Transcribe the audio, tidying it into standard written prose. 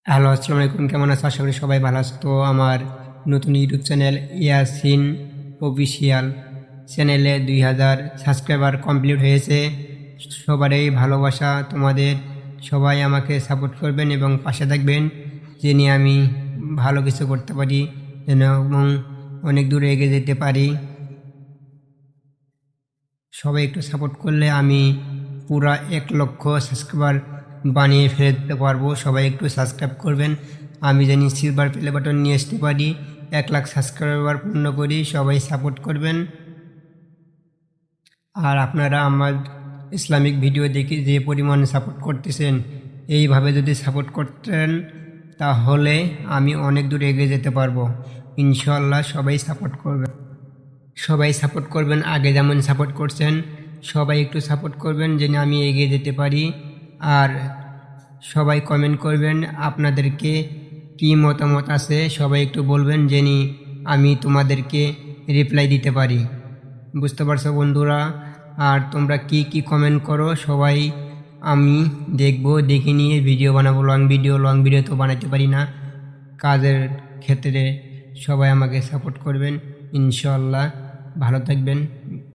Hello, আসসালামু আলাইকুম। কেমন আছো? আশা করি সবাই ভালো আছো। তো আমার নতুন ইউটিউব চ্যানেল ইয়াসিন অফিসিয়াল চ্যানেলে 2000 সাবস্ক্রাইবার কমপ্লিট হয়েছে। সবারই ভালোবাসা তোমাদের, সবাই আমাকে সাপোর্ট করবেন এবং পাশে থাকবেন, যিনি আমি ভালো কিছু করতে পারি যেন এবং অনেক দূরে এগিয়ে যেতে পারি। সবাই একটু সাপোর্ট করলে আমি পুরা 1 লক্ষ সাবস্ক্রাইবার বানিয়ে ফেলে দিতে পারবো। সবাই একটু সাবস্ক্রাইব করবেন, আমি জানি সিলভার প্লে বাটন নিয়ে আসতে পারি। 1 লাখ সাবস্ক্রাইবার পূর্ণ করি, সবাই সাপোর্ট করবেন। আর আপনারা আমার ইসলামিক ভিডিও দেখে যে পরিমাণে সাপোর্ট করতেছেন, এইভাবে যদি সাপোর্ট করতেন তাহলে আমি অনেক দূর এগিয়ে যেতে পারবো ইনশাল্লাহ। সবাই সাপোর্ট করবেন, সবাই সাপোর্ট করবেন, আগে যেমন সাপোর্ট করছেন সবাই একটু সাপোর্ট করবেন যেন আমি এগিয়ে যেতে পারি। আর সবাই কমেন্ট করবেন আপনাদেরকে কী মতামত আছে, সবাই একটু বলবেন যেন আমি তোমাদেরকে রিপ্লাই দিতে পারি। বুঝতে পারছো বন্ধুরা? আর তোমরা কি কমেন্ট করো সবাই আমি দেখব, দেখে নিয়ে ভিডিও বানাবো। লং ভিডিও তো বানাতে পারি না কাজের ক্ষেত্রে। সবাই আমাকে সাপোর্ট করবেন ইনশাল্লাহ। ভালো থাকবেন।